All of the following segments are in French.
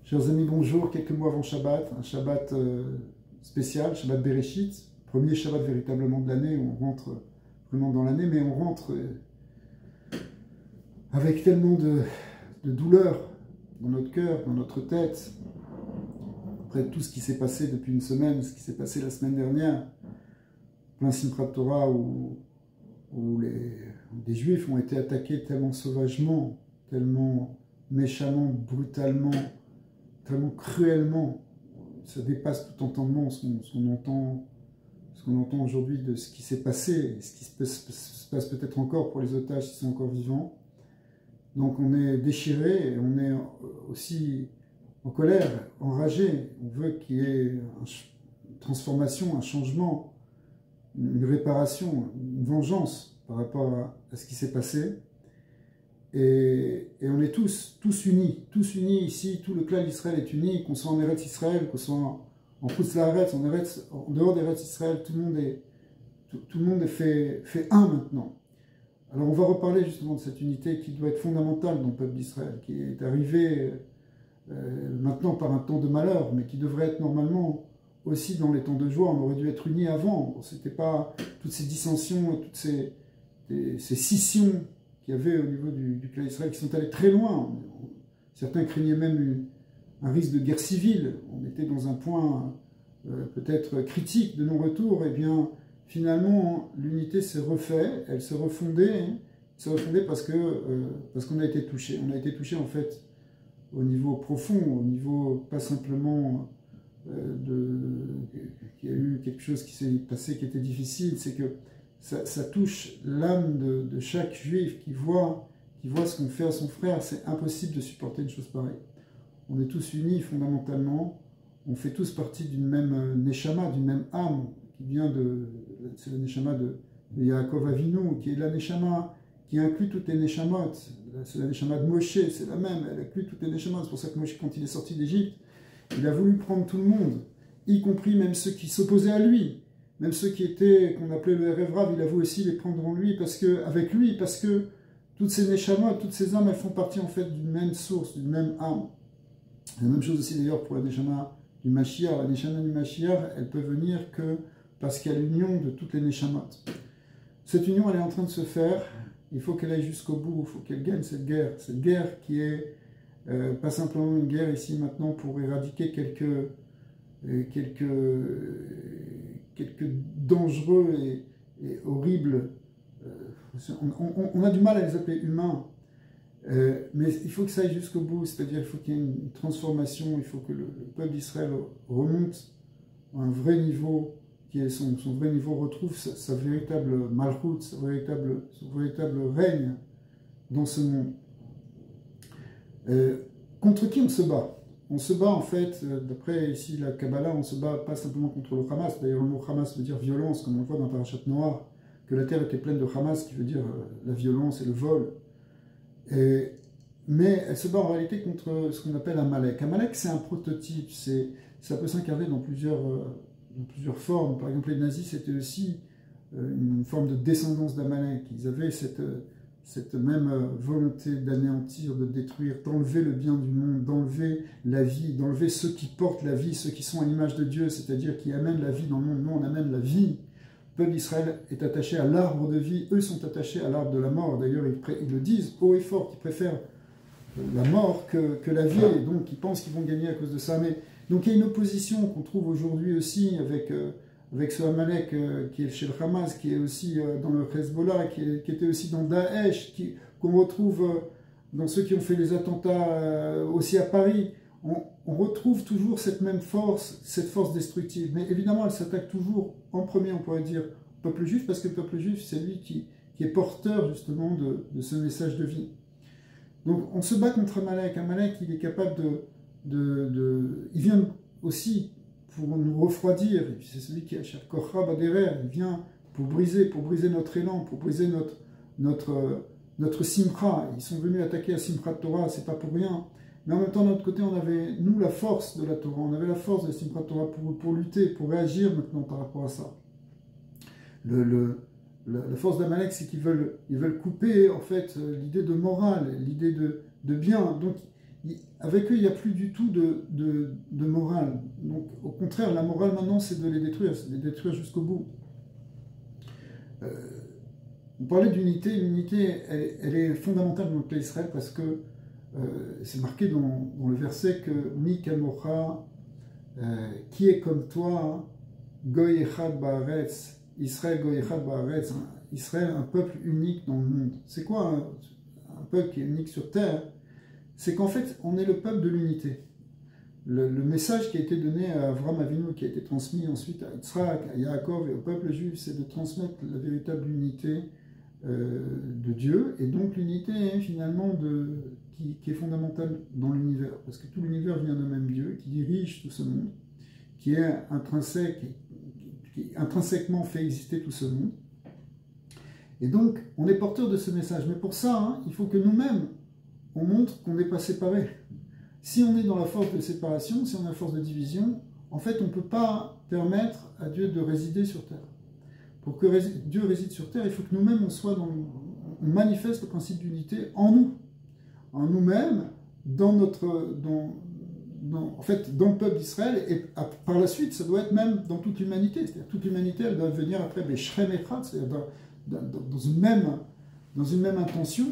Chers amis, bonjour. Quelques mois avant Shabbat, un Shabbat spécial, Shabbat Bereshit, premier Shabbat véritablement de l'année, où on rentre vraiment dans l'année, mais on rentre avec tellement de douleur dans notre cœur, dans notre tête, après tout ce qui s'est passé depuis une semaine, ce qui s'est passé la semaine dernière, plein Simchat Torah, où des Juifs ont été attaqués tellement sauvagement, tellement méchamment, brutalement, tellement cruellement, ça dépasse tout entendement ce qu'on entend aujourd'hui de ce qui s'est passé, et ce qui se passe peut-être encore pour les otages qui sont encore vivants. Donc on est déchiré, et on est aussi en colère, enragé. On veut qu'il y ait une transformation, un changement, une réparation, une vengeance par rapport à ce qui s'est passé. Et on est tous unis ici, tout le clan d'Israël est uni, qu'on soit en Eretz Israël, qu'on soit en Chutz La'aretz, en dehors d'Eretz Israël, tout le monde est fait un maintenant. Alors on va reparler justement de cette unité qui doit être fondamentale dans le peuple d'Israël, qui est arrivée maintenant par un temps de malheur, mais qui devrait être normalement aussi dans les temps de joie. On aurait dû être unis avant. C'était pas toutes ces dissensions et toutes ces scissions qu'il y avait au niveau du clan d'Israël qui sont allées très loin. Certains craignaient même un risque de guerre civile. On était dans un point peut-être critique de non-retour. Et bien finalement, l'unité s'est refaite, elle s'est refondée parce qu'on a été touché. On a été touché en fait au niveau profond, au niveau pas simplement qu'il y a eu quelque chose qui s'est passé qui était difficile, c'est que ça touche l'âme de chaque juif qui voit ce qu'on fait à son frère. C'est impossible de supporter une chose pareille. On est tous unis fondamentalement, on fait tous partie d'une même neshama, d'une même âme, qui vient c'est la neshama de Yaakov Avinu, qui est la neshama qui inclut toutes les neshamot. C'est la neshama de Moshe, c'est la même, elle inclut toutes les neshamot. C'est pour ça que Moshe, quand il est sorti d'Égypte, il a voulu prendre tout le monde, y compris même ceux qui s'opposaient à lui. Même ceux qu'on appelait le Erev Rav, il a voulu aussi les prendre en lui, parce que toutes ces neshamot, toutes ces âmes, elles font partie en fait d'une même source, d'une même âme. La même chose aussi d'ailleurs pour la neshama du Mashiach. La neshama du Mashiach, elle peut venir que parce qu'il y a l'union de toutes les neshamot. Cette union, elle est en train de se faire, il faut qu'elle aille jusqu'au bout, il faut qu'elle gagne cette guerre qui est pas simplement une guerre ici maintenant pour éradiquer quelques dangereux et horribles. On a du mal à les appeler humains, mais il faut que ça aille jusqu'au bout, c'est-à-dire il faut qu'il y ait une transformation, il faut que le peuple d'Israël remonte à un vrai niveau, qui est son vrai niveau, retrouve sa véritable malchoute, son véritable règne dans ce monde. Contre qui on se bat? On se bat en fait, d'après ici la Kabbalah, on se bat pas simplement contre le Hamas. D'ailleurs le mot Hamas veut dire violence, comme on le voit dans Parashat Noach, que la terre était pleine de Hamas, qui veut dire la violence et le vol. Mais elle se bat en réalité contre ce qu'on appelle Amalek. Amalek, c'est un prototype, ça peut s'incarner dans plusieurs formes. Par exemple, les nazis, c'était aussi une forme de descendance d'Amalek. Ils avaient cette même volonté d'anéantir, de détruire, d'enlever le bien du monde, d'enlever la vie, d'enlever ceux qui portent la vie, ceux qui sont à l'image de Dieu, c'est-à-dire qui amènent la vie dans le monde. Nous, on amène la vie. Le peuple d'Israël est attaché à l'arbre de vie, eux sont attachés à l'arbre de la mort. D'ailleurs, ils le disent haut et fort, qu'ils préfèrent la mort que la vie, et donc ils pensent qu'ils vont gagner à cause de ça. Mais donc il y a une opposition qu'on trouve aujourd'hui aussi avec ce Amalek qui est chez le Hamas, qui est aussi dans le Hezbollah, qui était aussi dans Daesh, qu'on retrouve dans ceux qui ont fait les attentats aussi à Paris. On retrouve toujours cette même force, cette force destructive. Mais évidemment, elle s'attaque toujours en premier, on pourrait dire, au peuple juif, parce que le peuple juif, c'est lui qui est porteur justement de ce message de vie. Donc on se bat contre Amalek. Amalek, il est capable il vient aussi pour nous refroidir. C'est celui qui a cher Korra Baderer. Il vient pour briser notre élan, pour briser notre Simcha. Ils sont venus attaquer à Simchat Torah, c'est pas pour rien. Mais en même temps, de notre côté, on avait, nous, la force de la Torah. On avait la force de Simchat Torah pour lutter, pour réagir maintenant par rapport à ça. La force d'Amalek, c'est qu'ils veulent couper, en fait, l'idée de morale, l'idée de bien. Donc, avec eux, il n'y a plus du tout de morale. Donc, au contraire, la morale maintenant, c'est de les détruire, c'est de les détruire jusqu'au bout. On parlait d'unité, l'unité, elle est fondamentale dans le peuple d'Israël parce que c'est marqué dans le verset que Mi kamocha, qui est comme toi, Goy echad ba'aretz, Israël Goy echad ba'aretz, Israël, un peuple unique dans le monde. C'est quoi un peuple qui est unique sur terre? C'est qu'en fait, on est le peuple de l'unité. Le message qui a été donné à Avraham Avinu, qui a été transmis ensuite à Yitzhak, à Yaakov et au peuple juif, c'est de transmettre la véritable unité de Dieu, et donc l'unité finalement qui est fondamentale dans l'univers, parce que tout l'univers vient d'un même Dieu, qui dirige tout ce monde, qui est qui intrinsèquement fait exister tout ce monde. Et donc, on est porteur de ce message. Mais pour ça, hein, il faut que nous-mêmes, on montre qu'on n'est pas séparés. Si on est dans la force de séparation, si on a la force de division, en fait, on ne peut pas permettre à Dieu de résider sur terre. Pour que Dieu réside sur terre, il faut que nous-mêmes, on manifeste le principe d'unité en nous. En nous-mêmes, en fait, dans le peuple d'Israël, et par la suite, ça doit être même dans toute l'humanité. C'est-à-dire toute l'humanité, elle doit venir après les Shrem Echad, c'est-à-dire dans une même intention,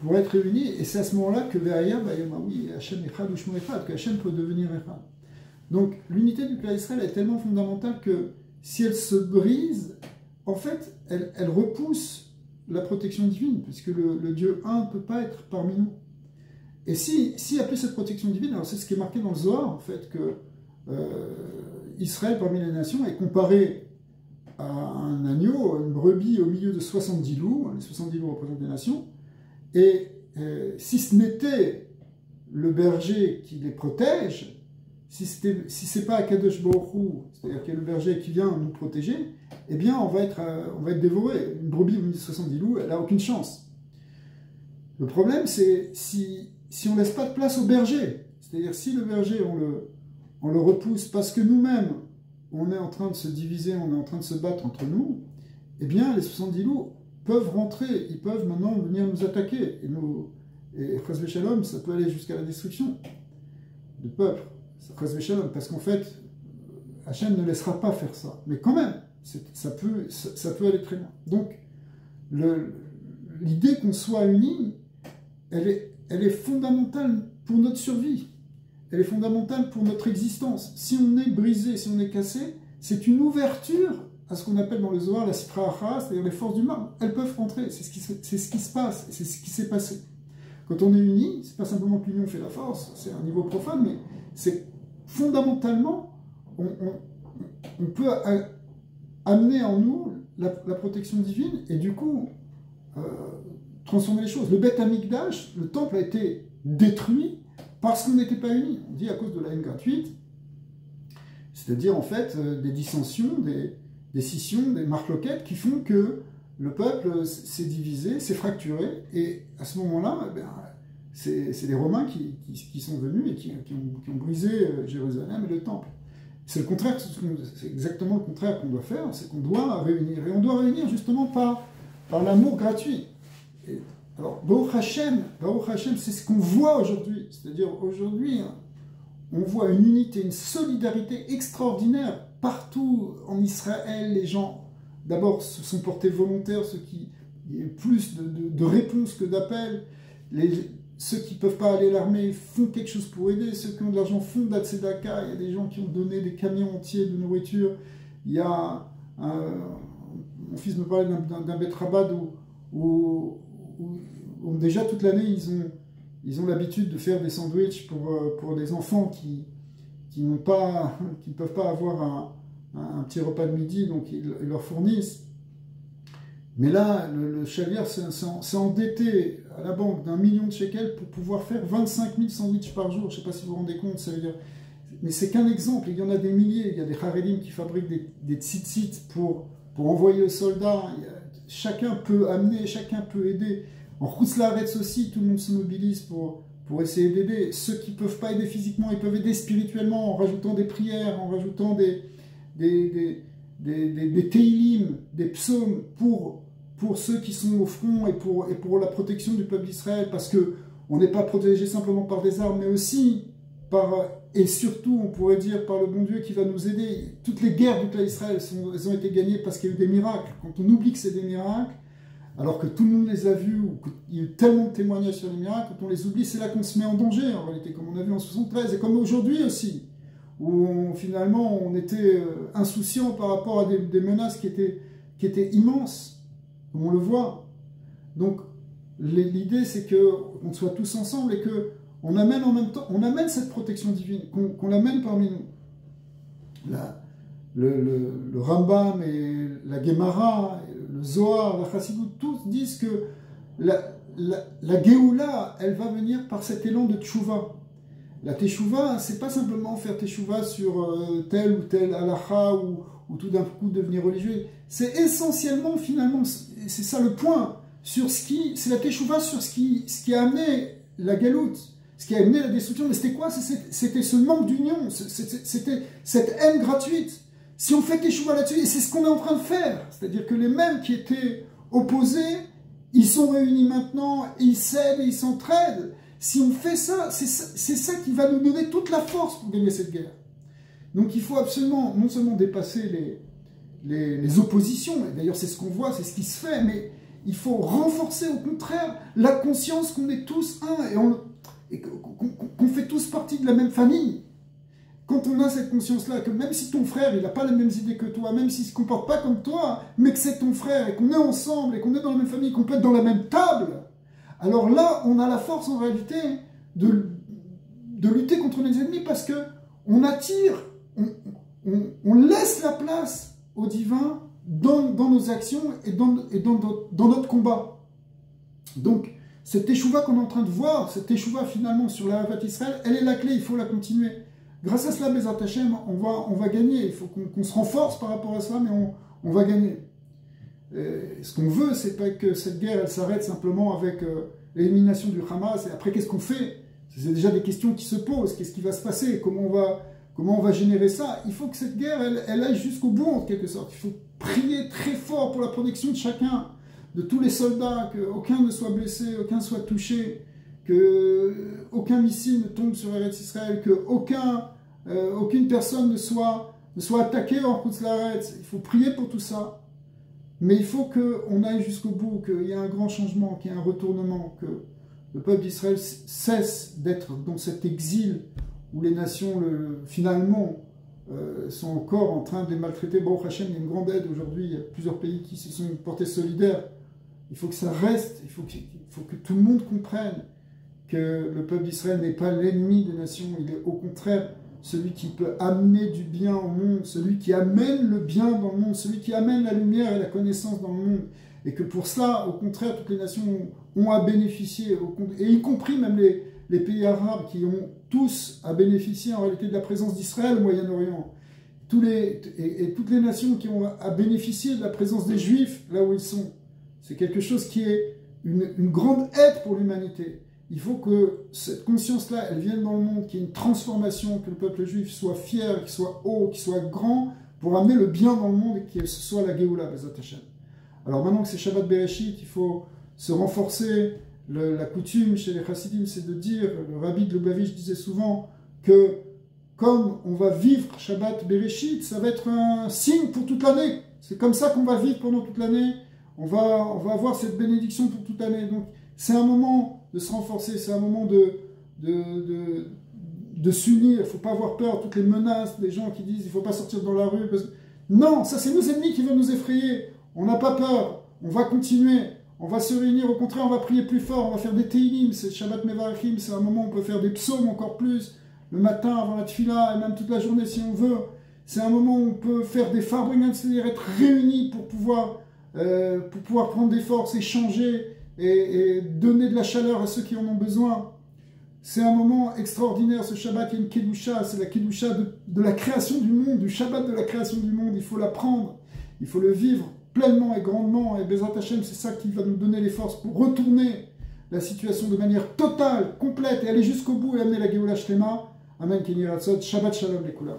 pour être réunis. Et c'est à ce moment-là que Ve'aya, oui, Hachem Echad ou Shmo Echad, que Hachem peut devenir Echad. Donc, l'unité du peuple d'Israël est tellement fondamentale que si elle se brise, en fait, elle repousse la protection divine, puisque le Dieu un ne peut pas être parmi nous. Et s'il n'y a plus cette protection divine, alors c'est ce qui est marqué dans le Zohar, en fait, que Israël, parmi les nations, est comparé à un agneau, une brebis au milieu de 70 loups, les 70 loups représentent les nations, et si ce n'était le berger qui les protège, si ce n'est pas Akadosh Baruch Hu, c'est-à-dire qu'il y a le berger qui vient nous protéger, eh bien on va être dévoré. Une brebis au milieu de 70 loups, elle n'a aucune chance. Le problème, c'est si on ne laisse pas de place au berger, c'est-à-dire si le berger, on le repousse parce que nous-mêmes, on est en train de se diviser, on est en train de se battre entre nous, eh bien les 70 loups peuvent rentrer, ils peuvent maintenant venir nous attaquer. Et Chas v'Shalom, ça peut aller jusqu'à la destruction du peuple. Chas v'Shalom, parce qu'en fait, Hachem ne laissera pas faire ça. Mais quand même, ça peut aller très loin. Donc, l'idée qu'on soit unis, elle est fondamentale pour notre survie. Elle est fondamentale pour notre existence. Si on est brisé, si on est cassé, c'est une ouverture à ce qu'on appelle dans le Zohar la Sitra Achra, c'est-à-dire les forces du mal. Elles peuvent rentrer, c'est ce qui se passe, c'est ce qui s'est passé. Quand on est unis, c'est pas simplement que l'union fait la force, c'est un niveau profane, mais c'est fondamentalement, on peut amener en nous la protection divine et du coup transformer les choses. Le Beth Amikdash, le temple a été détruit parce qu'on n'était pas unis. On dit à cause de la haine gratuite, c'est-à-dire en fait des dissensions, des scissions, des marloquettes qui font que le peuple s'est divisé, s'est fracturé, et à ce moment-là, c'est les Romains qui sont venus et qui ont brisé Jérusalem et le temple. C'est le contraire, c'est exactement le contraire qu'on doit faire, c'est qu'on doit réunir, et on doit réunir justement par l'amour gratuit. Et alors, Baruch Hashem, c'est ce qu'on voit aujourd'hui, c'est-à-dire aujourd'hui, on voit une unité, une solidarité extraordinaire partout en Israël. Les gens, d'abord, se sont portés volontaires, il y a plus de réponses que d'appels. Ceux qui ne peuvent pas aller à l'armée font quelque chose pour aider. Ceux qui ont de l'argent font de la tzedaka. Il y a des gens qui ont donné des camions entiers de nourriture. Il y a mon fils me parlait d'un Bet Rabad où déjà toute l'année ils ont l'habitude de faire des sandwichs pour des enfants qui ne peuvent pas avoir un petit repas de midi, donc ils leur fournissent. Mais là, le chalier s'est endetté à la banque d'1 million de shekels pour pouvoir faire 25 000 sandwichs par jour. Je ne sais pas si vous vous rendez compte, ça veut dire... Mais c'est qu'un exemple, il y en a des milliers. Il y a des Haredim qui fabriquent des tzitzit pour envoyer aux soldats. Chacun peut amener, chacun peut aider. En Chutz La'aretz aussi, tout le monde se mobilise pour essayer d'aider. Ceux qui ne peuvent pas aider physiquement, ils peuvent aider spirituellement en rajoutant des prières, en rajoutant des teilim, des psaumes pour ceux qui sont au front et pour la protection du peuple d'Israël. Parce que on n'est pas protégé simplement par des armes, mais aussi par, et surtout, on pourrait dire, par le bon Dieu qui va nous aider. Toutes les guerres du peuple d'Israël, elles ont été gagnées parce qu'il y a eu des miracles. Quand on oublie que c'est des miracles, alors que tout le monde les a vus, ou qu'il y a eu tellement de témoignages sur les miracles, quand on les oublie, c'est là qu'on se met en danger, en réalité, comme on a vu en 73, et comme aujourd'hui aussi, où finalement on était insouciant par rapport à des menaces qui étaient immenses, comme on le voit. Donc, l'idée, c'est qu'on soit tous ensemble et qu'on amène en même temps, on amène cette protection divine, qu'on l'amène parmi nous. Le Rambam et la Gemara, le Zohar, la Chassidut, tous disent que la Géoula, elle va venir par cet élan de Tchouva. La Teshuvah, c'est pas simplement faire Teshuvah sur tel ou tel halakha ou tout d'un coup devenir religieux. C'est essentiellement, finalement, c'est ça le point, c'est la Teshuvah sur ce qui a amené la galoute, ce qui a amené la destruction. Mais c'était quoi? C'était ce manque d'union, c'était cette haine gratuite. Si on fait Teshuvah là-dessus, et c'est ce qu'on est en train de faire, c'est-à-dire que les mêmes qui étaient opposés, ils sont réunis maintenant, ils s'aident et ils s'entraident. Si on fait ça, c'est ça qui va nous donner toute la force pour gagner cette guerre. Donc il faut absolument, non seulement dépasser les oppositions, et d'ailleurs c'est ce qu'on voit, c'est ce qui se fait, mais il faut renforcer au contraire la conscience qu'on est tous un, et qu'on fait tous partie de la même famille. Quand on a cette conscience-là, que même si ton frère, il n'a pas les mêmes idées que toi, même s'il ne se comporte pas comme toi, mais que c'est ton frère, et qu'on est ensemble, et qu'on est dans la même famille, qu'on peut être dans la même table, alors là, on a la force en réalité de lutter contre les ennemis parce que on attire, on laisse la place au divin dans nos actions et dans notre combat. Donc, cette Teshuvah qu'on est en train de voir, cette Teshuvah finalement sur la Havat Israël, elle est la clé, il faut la continuer. Grâce à cela, Bezat Hashem, on va gagner. Il faut qu'on se renforce par rapport à cela, mais on va gagner. Ce qu'on veut, c'est pas que cette guerre, elle s'arrête simplement avec l'élimination du Hamas. Et après, qu'est-ce qu'on fait? C'est déjà des questions qui se posent. Qu'est-ce qui va se passer? Comment on va générer ça? Il faut que cette guerre, elle aille jusqu'au bout, en quelque sorte. Il faut prier très fort pour la protection de chacun, de tous les soldats, qu'aucun ne soit blessé, aucun soit touché, qu'aucun missile ne tombe sur Eretz Israël, qu'aucune personne ne soit attaquée en Chutz La'aretz. Il faut prier pour tout ça. Mais il faut qu'on aille jusqu'au bout, qu'il y ait un grand changement, qu'il y ait un retournement, que le peuple d'Israël cesse d'être dans cet exil où les nations, finalement, sont encore en train de les maltraiter. Baruch Hashem, il y a une grande aide aujourd'hui, il y a plusieurs pays qui se sont portés solidaires. Il faut que ça reste, il faut que tout le monde comprenne que le peuple d'Israël n'est pas l'ennemi des nations, il est au contraire celui qui peut amener du bien au monde, celui qui amène le bien dans le monde, celui qui amène la lumière et la connaissance dans le monde. Et que pour cela, au contraire, toutes les nations ont à bénéficier, et y compris même les pays arabes qui ont tous à bénéficier en réalité de la présence d'Israël au Moyen-Orient. Et toutes les nations qui ont à bénéficier de la présence des Juifs là où ils sont. C'est quelque chose qui est une grande aide pour l'humanité. Il faut que cette conscience-là, elle vienne dans le monde, qu'il y ait une transformation, que le peuple juif soit fier, qu'il soit haut, qu'il soit grand, pour amener le bien dans le monde et que ce soit la Géoula, Bezat Hashem. Alors maintenant que c'est Shabbat Bereshit, il faut se renforcer. La coutume chez les Chassidim, c'est de dire, le rabbi de Lubavitch disait souvent que comme on va vivre Shabbat Bereshit, ça va être un signe pour toute l'année. C'est comme ça qu'on va vivre pendant toute l'année. On va avoir cette bénédiction pour toute l'année. Donc c'est un moment de se renforcer, c'est un moment de s'unir. Il ne faut pas avoir peur, toutes les menaces des gens qui disent il ne faut pas sortir dans la rue. Non, ça c'est nos ennemis qui veulent nous effrayer. On n'a pas peur, on va continuer, on va se réunir, au contraire on va prier plus fort, on va faire des Teilim, c'est Shabbat Mevarachim, c'est un moment où on peut faire des psaumes encore plus, le matin avant la tfila et même toute la journée si on veut. C'est un moment où on peut faire des farbringen, c'est-à-dire être réunis pour pouvoir prendre des forces, échanger et donner de la chaleur à ceux qui en ont besoin. C'est un moment extraordinaire, ce Shabbat, il y a une Kedusha, c'est la Kedusha de la création du monde, du Shabbat de la création du monde, il faut l'apprendre, il faut le vivre pleinement et grandement, et Bezat Hashem, c'est ça qui va nous donner les forces pour retourner la situation de manière totale, complète, et aller jusqu'au bout et amener la Géoula Shlema. Amen, Kenny Ratzot, Shabbat Shalom les Koulam.